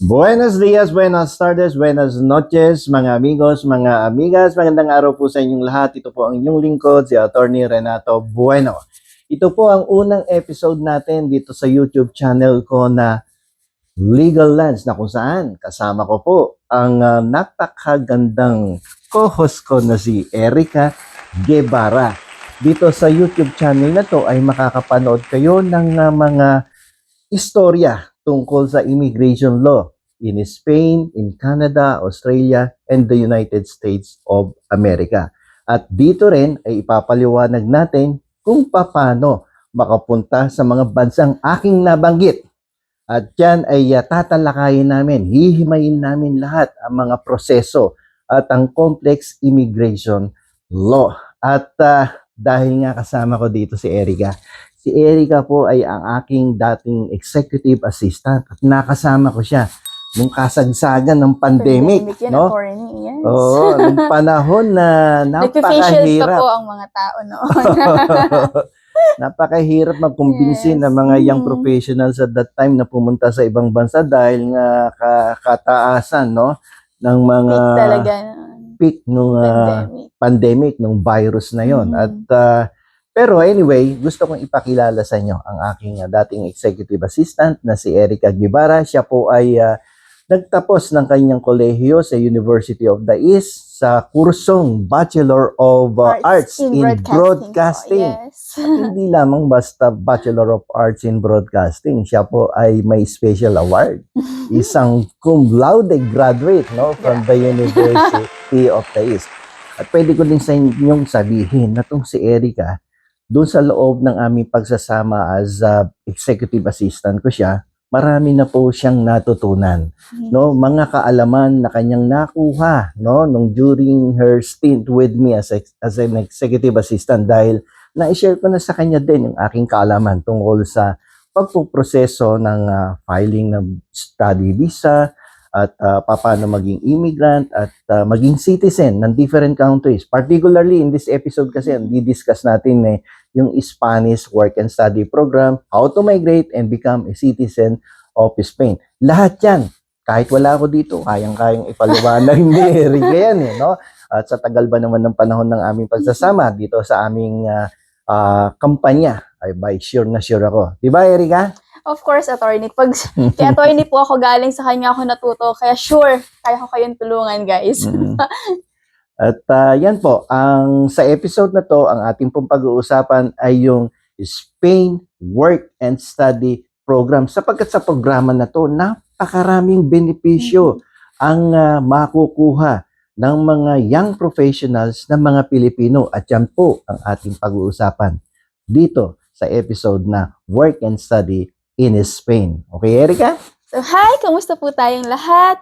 Buenos dias, buenas tardes, buenas noches, mga amigos, mga amigas. Magandang araw po sa inyong lahat. Ito po ang inyong lingkod, si Attorney Renato Bueno. Ito po ang unang episode natin dito sa YouTube channel ko na Legal Lens, na kung saan kasama ko po ang napakagandang co-host ko na si Erica Guevara. Dito sa YouTube channel na to ay makakapanood kayo ng mga istorya tungkol sa immigration law in Spain, in Canada, Australia, and the United States of America. At dito rin ay ipapaliwanag natin kung paano makapunta sa mga bansang aking nabanggit. At yan ay tatalakayin namin, hihimayin namin lahat ang mga proseso at ang complex immigration law. At dahil nga kasama ko dito si Erica, si Erica po ay ang aking dating executive assistant at nakasama ko siya nung kasagsagan ng pandemic, yan, no? Attorney, yes. Oo, nung panahon na Nagpa-facials pa napakahirap. po ang mga tao noon. Napakahirap magkumbinsi Yes. ng mga young professionals at that time na pumunta sa ibang bansa dahil nga kataasan, no, ng mga Peak talaga. peak nung pandemic, nung virus na yon. Mhm. At pero anyway, gusto kong ipakilala sa inyo ang aking dating executive assistant na si Erica Guevara. Siya po ay nagtapos ng kanyang kolehiyo sa University of the East sa kursong Bachelor of Arts in Broadcasting. Yes. At hindi lamang basta Bachelor of Arts in Broadcasting, siya po ay may special award. Isang cum laude graduate, no, from the University of the East. At pwede ko din sa inyong sabihin na itong si Erica, doon sa loob ng aming pagsasama as executive assistant ko siya, marami na po siyang natutunan, no, mga kaalaman na kanyang nakuha, no, nung during her stint with me as an executive assistant, dahil na-share ko na sa kanya din yung aking kaalaman tungkol sa pagpuproseso ng filing ng study visa at paano maging immigrant at maging citizen ng different countries. Particularly in this episode kasi, di-discuss natin yung Spanish Work and Study Program, how to migrate and become a citizen of Spain. Lahat yan, kahit wala ako dito, kayang-kayang ipaliwanag ni Erica yan, no? At sa tagal ba naman ng panahon ng aming pagsasama dito sa aming kampanya, ay by sure na sure ako. Diba, Erica? Of course, Attorney. Pag kay Attorney po ako galing sa kanya ako natuto, kaya sure, kaya ko kayong tulungan, guys. At yan po, sa episode na to, ang ating pong pag-uusapan ay yung Spain Work and Study Program. Sapagkat sa programa na to, napakaraming benepisyo ang makukuha ng mga young professionals ng mga Pilipino. At yan po ang ating pag-uusapan dito sa episode na Work and Study in Spain. Okay, Erica? So, hi! Kamusta po tayong lahat?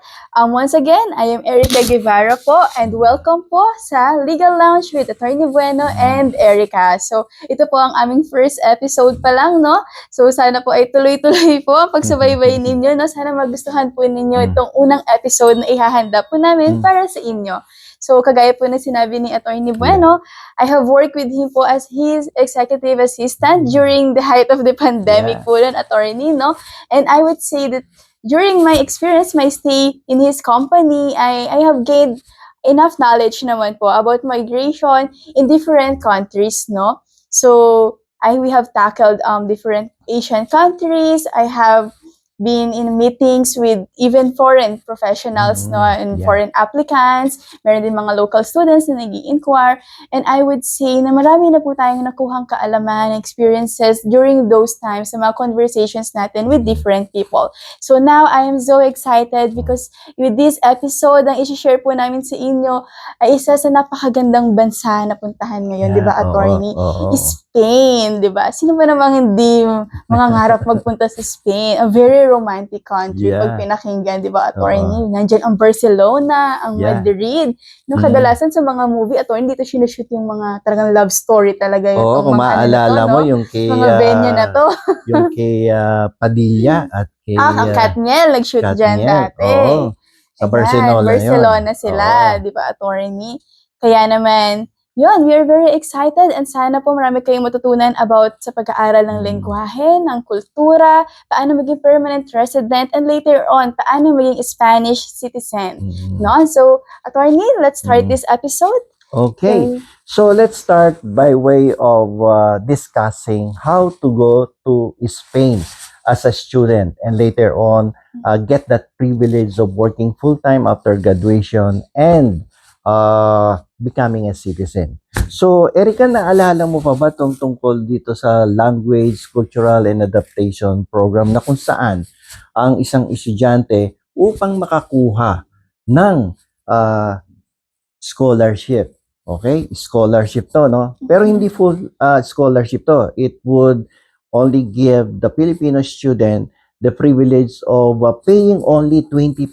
Once again, I am Erica Guevara po and welcome po sa Legal Lounge with Attorney Bueno and Erica. So, ito po ang aming first episode pa lang, no? So, sana po ay tuloy-tuloy po ang pagsubaybay ninyo, no? Sana magustuhan po ninyo itong unang episode na ihahanda po namin para sa inyo. So, kagaya po na sinabi ni Attorney Bueno, I have worked with him po as his executive assistant during the height of the pandemic po nun, Attorney, no? And I would say that during my experience, my stay in his company, I have gained enough knowledge naman po about migration in different countries, no? So, we have tackled different Asian countries. I have been in meetings with even foreign professionals, no, and foreign applicants. Meron din mga local students na nag-i-inquire. And I would say na marami na po tayong nakuhang kaalaman, experiences during those times sa mga conversations natin with different people. So now, I am so excited because with this episode, ang isi-share po namin sa inyo ay isa sa napakagandang bansa na puntahan ngayon, di ba, Attorney? Spain, di ba? Sino ba namang hindi mangangarap magpunta sa Spain? A very romantic country pag pinakinggan, di ba, Attorney? Nandyan ang Barcelona, ang Madrid. No, kadalasan sa mga movie, Attorney, dito sinushoot yung mga talagang love story talaga yun. Oo, kung maalala mo yung kay mga venue na to. yung kay Padilla at kay ang Katniel, nag-shoot dyan dati. Oo, sa Barcelona Barcelona sila, di ba, Attorney? Kaya naman, Yun, we are very excited and sana po marami kayong matutunan about sa pag-aaral ng lengguwahe, ng kultura, paano maging permanent resident, and later on, paano maging Spanish citizen. No? So, attorney, let's start this episode. Okay. So let's start by way of discussing how to go to Spain as a student and later on get that privilege of working full-time after graduation and becoming a citizen. So, Erica, naalala mo pa ba tungkol dito sa Language, Cultural, and Adaptation Program na kung saan ang isang estudyante upang makakuha ng scholarship. Okay? Scholarship to, no? Pero hindi full scholarship to. It would only give the Filipino student the privilege of paying only 20%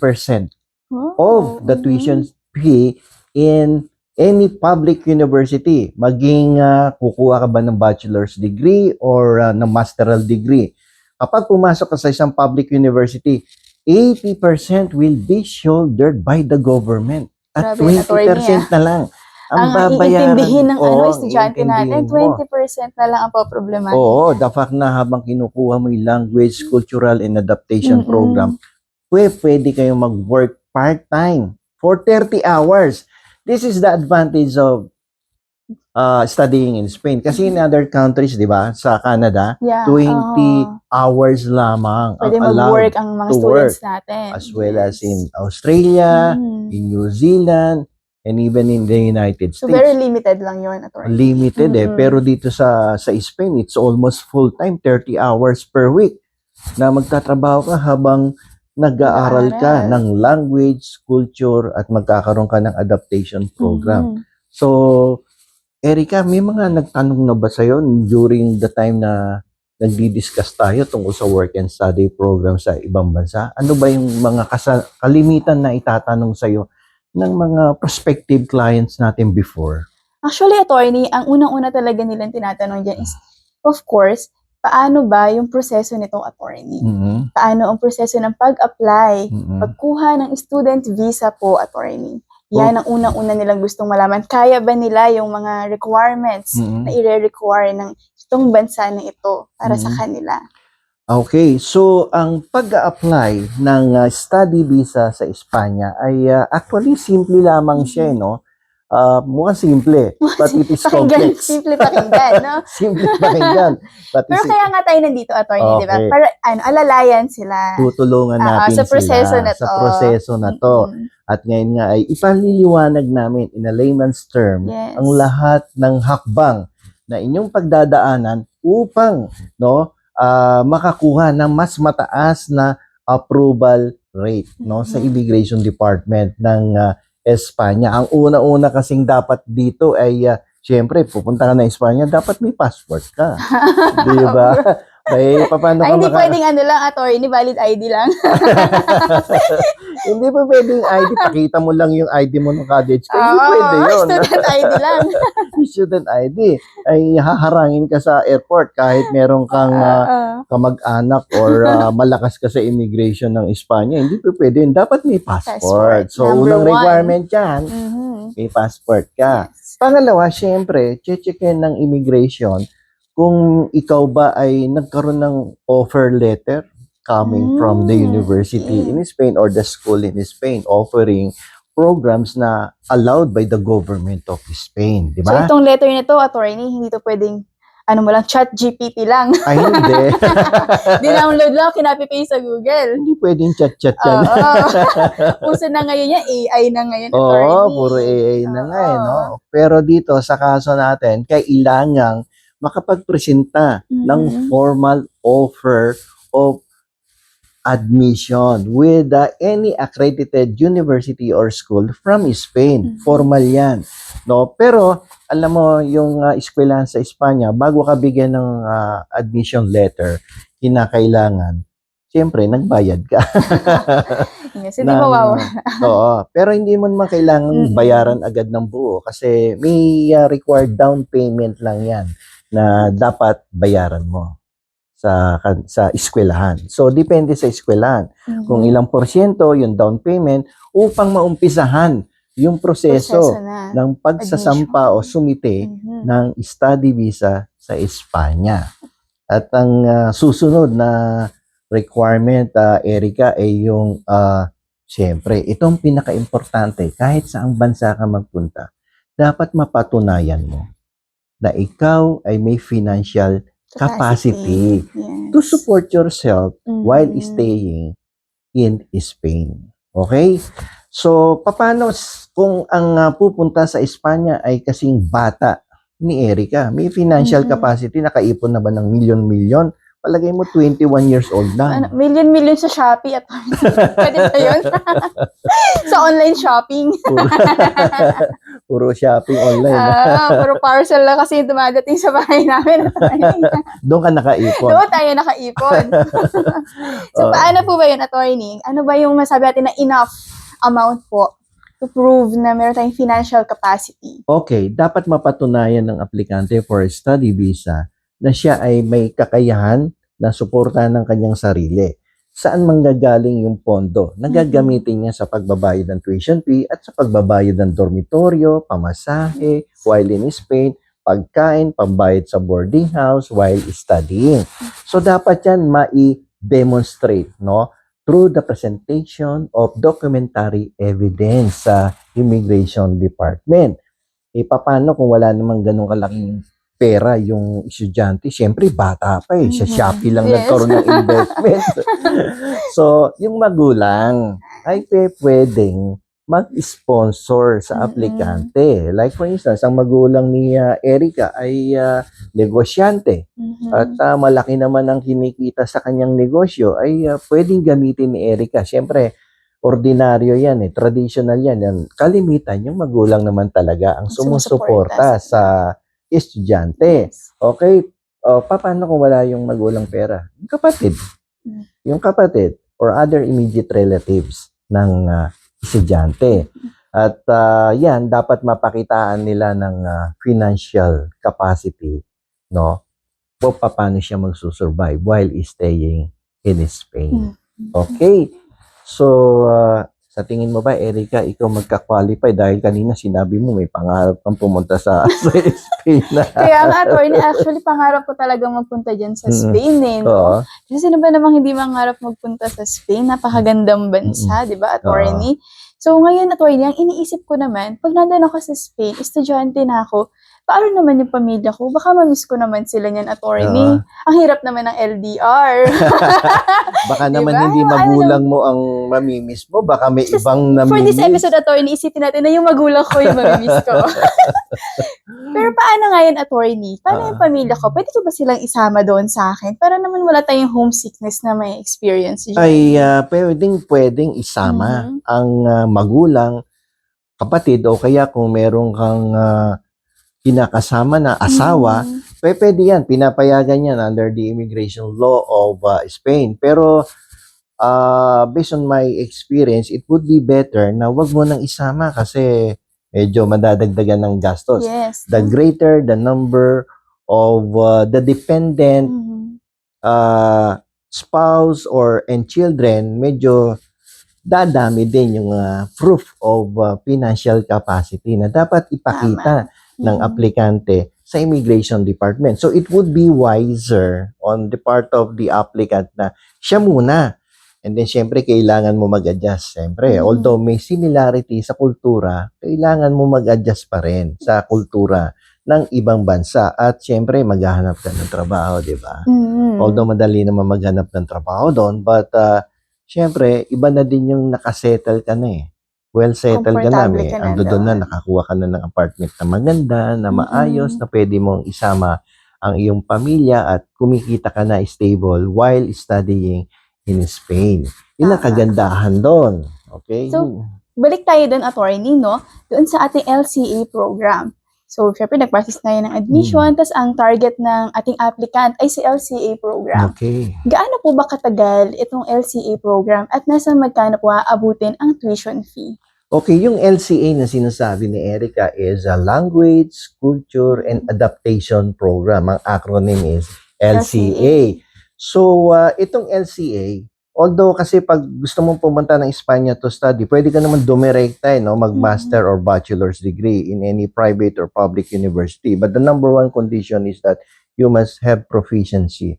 of the tuition fee in any public university. Maging kukuha ka ba ng bachelor's degree or ng masteral degree. Kapag pumasok ka sa isang public university, 80% will be shouldered by the government. At Grabe, 20% na lang ang babayaran. Iintindihin ng Oo, estudyante natin, iintindihin mo. 20% na lang ang poproblemahin. Oo, the fact na habang kinukuha mo yung Language, Cultural, and Adaptation Program, pwede kayong mag-work part-time for 30 hours. This is the advantage of studying in Spain. Kasi in other countries, di ba, sa Canada, 20 hours lamang pwede ang allowed mag-work ang mga to students work. natin. As well as in Australia, in New Zealand, and even in the United So, States. very limited lang yun, attorney. Limited pero dito sa Spain, it's almost full-time, 30 hours per week na magtatrabaho ka habang nag-aaral ka ng language, culture, at magkakaroon ka ng adaptation program. So, Erica, may mga nagtanong na ba sa'yo during the time na nagdi-discuss tayo tungkol sa work and study program sa ibang bansa? Ano ba yung mga kalimitan na itatanong sa'yo ng mga prospective clients natin before? Actually, attorney, ang unang-una talaga nilang tinatanong dyan is, of course, paano ba yung proseso nitong attorney? Paano ang proseso ng pag-apply, pagkuha ng student visa po, attorney? Yan ang unang-una nilang gustong malaman. Kaya ba nila yung mga requirements na i-require ng itong bansa na ito para sa kanila? Okay, so ang pag-a-apply ng study visa sa Espanya ay actually simple lamang siya, no? Mukhang simple, but it is complex. Simple pakinggan, no? Simple pakinggan. Pero kaya nga tayo nandito, attorney, di ba? Para alalayan sila. Tutulungan natin sa proseso sila na to. sa proseso na to. At ngayon nga ay ipaliliwanag namin in a layman's term ang lahat ng hakbang na inyong pagdadaanan upang makakuha ng mas mataas na approval rate sa Immigration Department ng Espanya. Ang una-una kasing dapat dito ay siyempre pupunta ka na Espanya, dapat may passport ka. Di ba? Paano hindi pwedeng lang, attorney, valid ID lang. Hindi pa pwedeng ID. Pakita mo lang yung ID mo ng college. Hindi pwede yun. Student ID lang. Student ID. Ay haharangin ka sa airport kahit meron kang kamag-anak or malakas ka sa immigration ng Espanya. Hindi pa pwede yun. Dapat may passport. So, unang requirement yan, may passport ka. Pangalawa, syempre, checkin ng immigration kung ikaw ba ay nagkaroon ng offer letter coming from the university in Spain or the school in Spain offering programs na allowed by the government of Spain, di ba? So itong letter nito, attorney, hindi to pwedeng chat GPT lang. Ay, hindi. Dinownload lang, kinapi-paste sa Google. Hindi pwedeng chat-chat yan. Uso na ngayon yan, AI na ngayon, attorney. Oo, puro AI na nga, no? Pero dito, sa kaso natin, kailangang makapagpresenta ng formal offer of admission with any accredited university or school from Spain. Formal yan. No? Pero, alam mo, yung eskwelahan sa Espanya, bago ka bigyan ng admission letter, kinakailangan, siyempre, nagbayad ka. Yes, hindi mawawala. Oo. Pero hindi mo naman kailangan bayaran agad ng buo kasi may required down payment lang yan na dapat bayaran mo sa eskwelahan. So, depende sa eskwelahan. Kung ilang porsyento yung down payment upang maumpisahan yung proseso na. ng pagsasampa o Admission. sumite Mhm. ng study visa sa Espanya. At ang susunod na requirement, Erica, ay yung siyempre, itong pinaka-importante, kahit saang bansa ka magpunta, dapat mapatunayan mo na ikaw ay may financial capacity Yes. to support yourself while Mhm. staying in Spain. Okay? So, paano kung ang pupunta sa Espanya ay kasing bata ni Erica? May financial Mhm. capacity, nakaipon na ba ng milyon-milyon? Palagay mo, 21 years old Ano, lang. million sa Shopee at pwede ba yun? Sa online shopping. Puro, puro shopping online. Puro parcel lang kasi yung dumadating sa bahay namin. Doon ka nakaipon. Doon tayo nakaipon. So, Oh. paano po ba yun, attorney? Ano ba yung masabi natin na enough amount po to prove na meron tayong financial capacity? Okay, dapat mapatunayan ng aplikante for study visa na siya ay may kakayahan na suportahan ng kanyang sarili. Saan manggagaling yung pondo na gagamitin niya sa pagbabayad ng tuition fee at sa pagbabayad ng dormitoryo, pamasahe, while in Spain, pagkain, pambayad sa boarding house while studying. So dapat yan mai-demonstrate, no? Through the presentation of documentary evidence sa Immigration Department. Paano kung wala namang ganun kalaking pera yung estudyante? Siyempre, bata pa eh. Sa Mhm. Shopee lang Yes. nagkaroon ng investment. So, yung magulang ay pwedeng mag-sponsor sa Mhm. aplikante. Like for instance, ang magulang ni Erica ay negosyante. Mhm. At malaki naman ang kinikita sa kanyang negosyo ay pwedeng gamitin ni Erica. Siyempre, ordinaryo yan eh, traditional yan. Kalimitan, yung magulang naman talaga ang sumusuporta sa estudyante. Yes. Okay? Paano kung wala yung magulang pera? Yung kapatid. Mm. Yung kapatid or other immediate relatives ng estudyante. At yan, dapat mapakitaan nila ng financial capacity, no? O paano siya magsusurvive while staying in Spain. Okay? So, sa tingin mo ba, Erica, ikaw magka-qualify dahil kanina sinabi mo may pangarap kang pumunta sa Spain na. Kaya nga, attorney, actually, pangarap ko talaga magpunta dyan sa Spain eh, no? Oo. Kasi sino ba namang hindi mangarap magpunta sa Spain? Napakagandang bansa, di ba, attorney? So, ngayon, attorney, ang iniisip ko naman, pag nandun ako sa Spain, estudyante na ako, paano naman yung pamilya ko? Baka mamiss ko naman sila niyan, attorney. Ang hirap naman ng LDR. Baka Diba? naman hindi magulang mo ang mamimiss mo. Baka may ibang For this namimiss. episode, attorney, isipin natin na yung magulang ko yung mamimiss ko. Pero paano nga yan, attorney? Paano yung pamilya ko? Pwede ko ba silang isama doon sa akin? Para naman wala tayong homesickness na may experience dyan. Ay pwedeng isama ang magulang, kapatid, o kaya kung meron kang kinakasama na asawa, pwede yan, pinapayagan yan under the immigration law of Spain. Pero based on my experience, it would be better na wag mo nang isama kasi medyo madadagdagan ng gastos. Yes. The greater the number of the dependent spouse and children, medyo dadami din yung proof of financial capacity na dapat ipakita ng aplikante sa Immigration Department. So it would be wiser on the part of the applicant na siya muna. And then syempre kailangan mo mag-adjust. Syempre, although may similarity sa kultura, kailangan mo mag-adjust pa rin sa kultura ng ibang bansa. At syempre maghahanap ka ng trabaho, di ba? Although madali naman maghanap ng trabaho doon, but syempre iba na din yung nakasettle ka na eh. Well settled ka na, ando doon na, nakakuha ka na ng apartment na maganda, na maayos, na pwede mong isama ang iyong pamilya at kumikita ka na stable while studying in Spain. Yun ang kagandahan doon. Okay? So, balik tayo doon, attorney, no? Doon sa ating LCA program. So, syempre, nag-process tayo ng admission, tas ang target ng ating applicant ay si LCA program. Okay. Gaano po ba katagal itong LCA program at nasa magkano po aabutin ang tuition fee? Okay, yung LCA na sinasabi ni Erica is a Language, Culture, and Adaptation Program. Ang acronym is LCA. So, itong LCA Although kasi pag gusto mong pumunta ng Espanya to study, pwede ka naman dumirekta, no, mag-master or bachelor's degree in any private or public university. But the number one condition is that you must have proficiency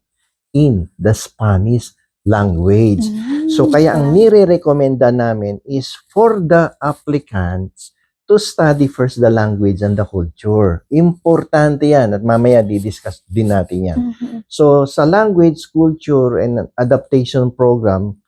in the Spanish language. So kaya ang nire-recommenda namin is for the applicants to study first the language and the culture. Importante yan at mamaya di-discuss din natin yan. So sa language, culture, and adaptation program,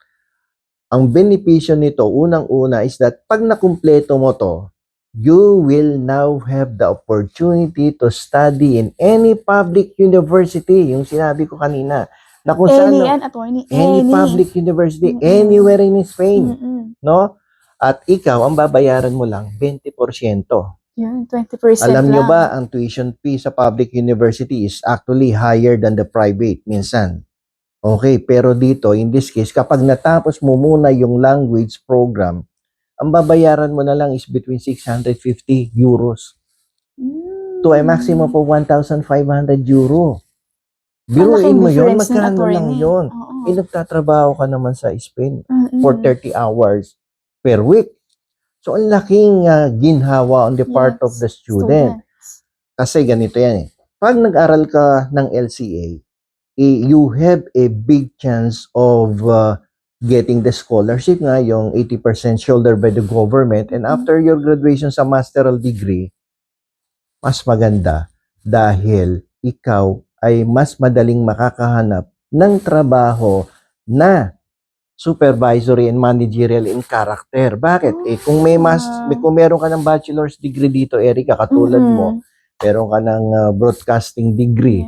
ang benepisyo nito, unang-una is that pag nakumpleto mo to, you will now have the opportunity to study in any public university. Yung sinabi ko kanina, na kung saan, attorney. any public university, anywhere in Spain, no? At ikaw, ang babayaran mo lang, 20%. Yun, 20% Alam nyo lang. ba, ang tuition fee sa public university is actually higher than the private, minsan. Okay, pero dito, in this case, kapag natapos mo muna yung language program, ang babayaran mo na lang is between 650 euros to a maximum of 1,500 euro. Biruin mo yun, magkano lang yun. Eh, nagtatrabaho ka naman sa Spain for 30 hours per week. So, ang laking ginhawa on the part of the student. Kasi ganito yan eh. Pag nag-aral ka ng LCA, you have a big chance of getting the scholarship nga, yung 80% shouldered by the government. And after your graduation sa masteral degree, mas maganda dahil ikaw ay mas madaling makakahanap ng trabaho na supervisory and managerial in character. Bakit? Kung kung meron ka ng bachelor's degree dito, Erica, katulad mo, meron ka ng broadcasting degree,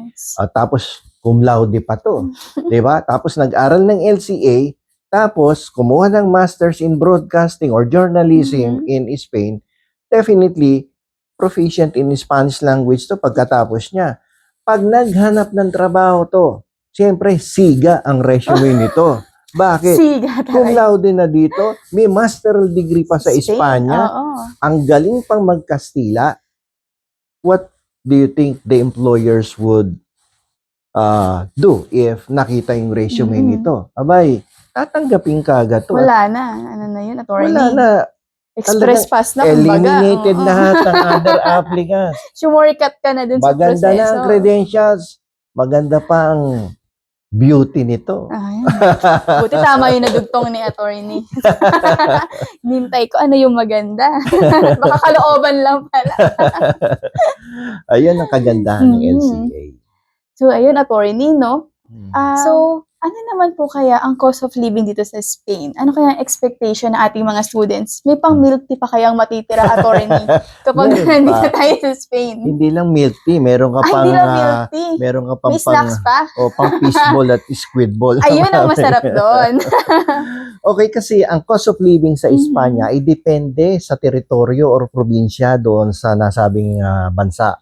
tapos cum laude pa to. 'Di ba? Tapos nag-aral ng LCA, tapos kumuha ng masters in broadcasting or journalism in Spain, definitely proficient in Spanish language to pagkatapos niya. Pag naghanap ng trabaho to, siyempre siga ang resume nito. Bakit? Cum laude na dito, may masteral degree pa sa Espanya, ang galing pang magkastila. What do you think the employers would do if nakita yung resume nito? Abay, tatanggapin ka agad to. Wala na. Ano na yun, attorney? Wala na. Express pass na, kumbaga. Eliminated lahat ng other applicants. Shortcut ka na dun sa proseso. Maganda na ang credentials. Maganda pa ang beauty nito. Buti tama yung nadugtong ni attorney. Nintay ko, ano yung maganda? Baka kalooban lang pala. Ayun ang kagandahan ng LCA. So, ayun, attorney, no? So, ano naman po kaya ang cost of living dito sa Spain? Ano kaya ang expectation ng ating mga students? May pang milk tea pa kayang matitira, attorney, kapag nandito tayo sa Spain? Hindi lang milk tea, meron ka pang meron ka pang may snacks pa? Pang fishball at squid ball. Ayun ang masarap doon. Okay, kasi ang cost of living sa Espanya ay depende sa teritoryo or probinsya doon sa nasabing bansa.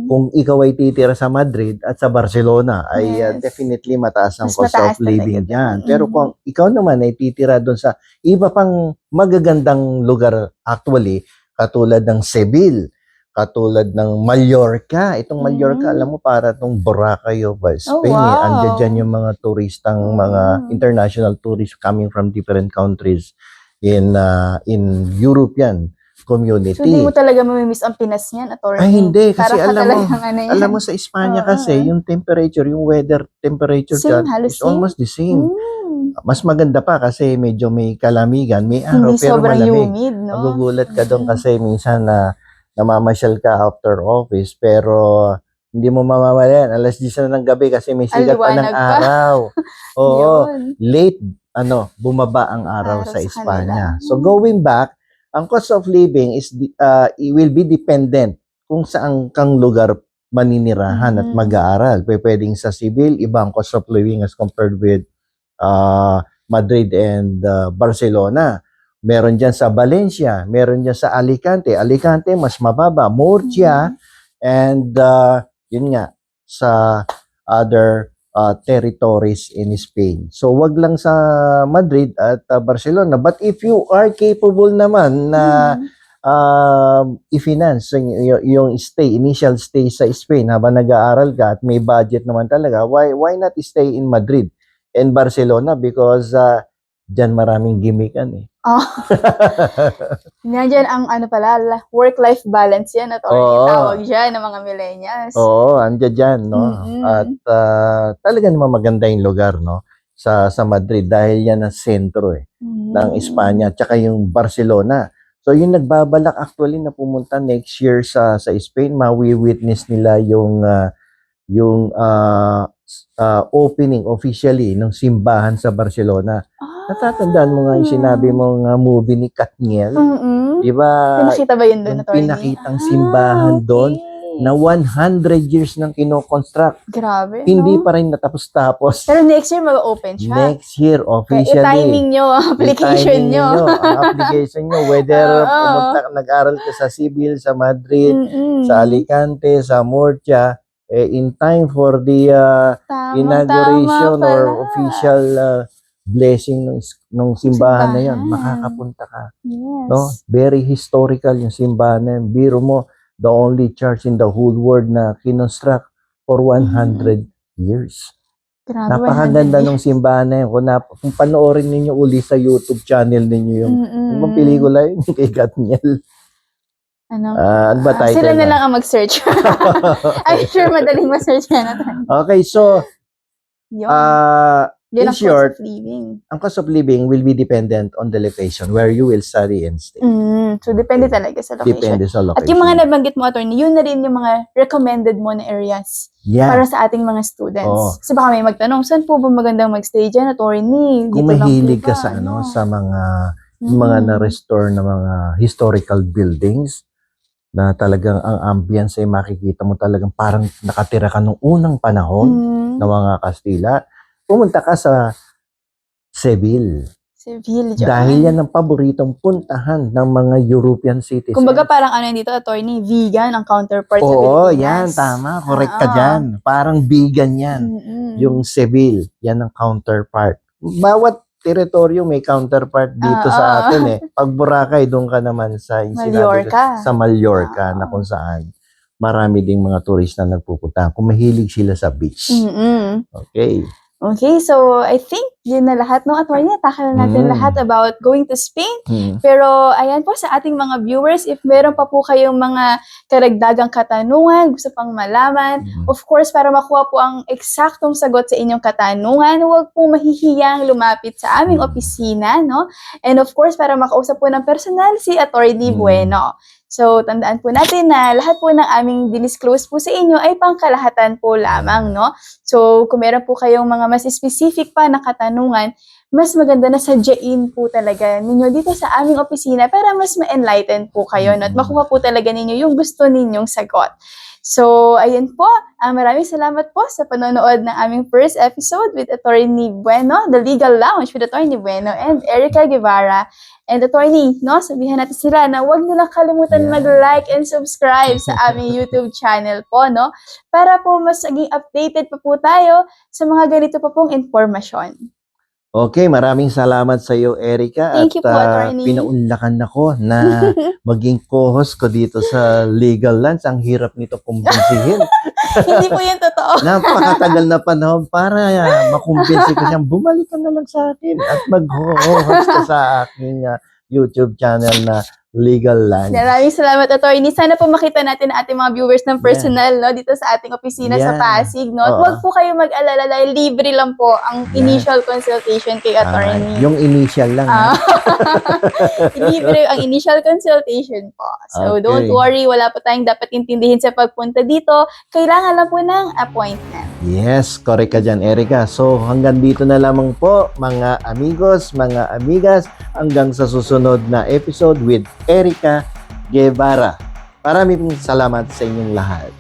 Kung ikaw ay titira sa Madrid at sa Barcelona, ay definitely mataas ang cost of living dyan. Pero kung ikaw naman ay titira doon sa iba pang magagandang lugar actually, katulad ng Seville, katulad ng Mallorca. Itong Mallorca, alam mo, para itong Boracay of Spain. Andiyan dyan yung mga turistang, mga international tourists coming from different countries in European community. So, hindi mo talaga mamimiss ang Pinas niyan, attorney? Ay, hindi. Kasi alam mo sa Espanya kasi, yung temperature, yung weather temperature dyan is almost the same. Mas maganda pa kasi medyo may kalamigan, may araw, hindi pero sobrang malamig. humid, no? Magugulat ka doon kasi minsan na namamasyal ka after office, pero hindi mo mamamalayan. Alas 10 na ng gabi kasi may sikat pa ng araw. Oo. Late, bumaba ang araw sa Espanya. So, going back, ang cost of living is it will be dependent kung saan kang lugar maninirahan at mag-aaral. Pwedeng sa Seville, ibang cost of living as compared with Madrid and Barcelona. Meron dyan sa Valencia, meron dyan sa Alicante. Alicante, mas mababa. Murcia, and yun nga, sa other territories in Spain. So, wag lang sa Madrid at Barcelona. But if you are capable naman na i-finance yung initial stay sa Spain habang nag-aaral ka at may budget naman talaga, why not stay in Madrid and Barcelona because dyan maraming gimmickan eh. Oh. Nandiyan ang work-life balance yan, attorney. Oo. Tawag dyan ng mga millennials. Oo, andyan dyan, no? Mm-mm. At talaga naman maganda yung lugar, no? Sa Madrid dahil yan ang sentro eh, ng Espanya at saka yung Barcelona. So yung nagbabalak actually na pumunta next year sa Spain, mawi-witness nila yung opening officially ng simbahan sa Barcelona. Natatandaan mo nga yung sinabi mong movie ni Katniel? Di ba? Pinakita ba yun doon, Yung attorney? pinakitang simbahan doon na 100 years nang kino-construct. Grabe, Hindi no? pa rin natapos-tapos. Pero next year mag-open siya. Next year, officially. I-timing nyo, application nyo. Ang application nyo, whether Oo. nag-aral ka sa Civil, sa Madrid, Mm-mm. sa Alicante, sa Murcia, in time for the inauguration Tama or pala. official blessing ng simbahan na yan, Simbahan. makakapunta ka. Yes. No? Very historical yung simbahan na yan. Biro mo, the only church in the whole world na kinonstruct for 100 years. Grabe, Napakaganda ng simbahan na yan. Kung panoorin ninyo uli sa YouTube channel ninyo yung pelikula yun kay Katniel. Ano ba title? Sila na lang ang mag-search. I'm sure madaling ma-search yan. Okay, so Yun. in Yun ang short, cost of living. ang cost of living will be dependent on the location where you will study and stay. So, depende talaga sa location. Depende sa location. At yung mga nabanggit mo, attorney, yun na rin yung mga recommended mo na areas para sa ating mga students. Oo. Kasi baka may magtanong, saan po ba magandang mag-stay dyan, attorney? Kung Dito lang mahilig po ka ba? sa sa mga na-restore na mga historical buildings na talagang ang ambience ay makikita mo talagang parang nakatira ka nung unang panahon ng mga Kastila, pumunta ka sa Seville. Seville, Dahil yan ang paboritong puntahan ng mga European citizens. Kumbaga parang dito, attorney, vegan ang counterpart sa Oo, Pilipinas. yan, tama. Correct ka dyan. Parang vegan yan. Yung Seville, yan ang counterpart. Bawat teritoryo may counterpart dito sa atin eh. Pag Boracay, doon ka naman sa Mallorca. Sa Mallorca na kung saan marami ding mga turista na nagpupunta. Kung mahilig sila sa beach. Okay. Okay, so I think yun na lahat, no, attorney? Takal natin lahat about going to Spain. Pero ayan po sa ating mga viewers, if meron pa po kayong mga karagdagang katanungan, gusto pang malaman, of course, para makuha po ang eksaktong sagot sa inyong katanungan, huwag pong mahihiyang lumapit sa aming opisina, no? And of course, para makausap po ng personal si Attorney Bueno. So, tandaan po natin na lahat po ng aming dinisclose po sa inyo ay pangkalahatan po lamang, no? So, kung meron po kayong mga mas specific pa na katanungan, mas maganda na sadyain po talaga ninyo dito sa aming opisina para mas ma-enlighten po kayo, no? At makuha po talaga ninyo yung gusto ninyong sagot. So, ayun po. Maraming salamat po sa panonood ng aming first episode with Attorney Bueno, The Legal Lounge with Attorney Bueno and Erica Guevara. And attorney, no, sabihan natin sila na huwag nilang kalimutan mag-like and subscribe sa aming YouTube channel po, no? Para po mas maging updated pa po tayo sa mga ganito pa pong informasyon. Okay, maraming salamat sa iyo, Erica. Thank you po, attorney. Pinaunlakan ako na maging co-host ko dito sa Legal Lunch. Ang hirap nito kumbinsihin. Hindi po yan totoo. Napakatagal na panahon para makumbinsi ko siyang bumalik ka na lang sa akin at mag-host ka sa aking YouTube channel na Legal Lunch. Maraming salamat, attorney. Sana po makita natin ang ating mga viewers ng personal, no, dito sa ating opisina sa Pasig, no? At huwag po kayo mag-alala dahil libre lang po ang initial consultation kay attorney. Yung initial lang. Libre ang initial consultation po. So, don't worry, wala po tayong dapat intindihin sa pagpunta dito. Kailangan lang po ng appointment. Yes, correct ka dyan, Erica. So, hanggang dito na lamang po, mga amigos, mga amigas, hanggang sa susunod na episode with Erica Guevara. Maraming salamat sa inyong lahat.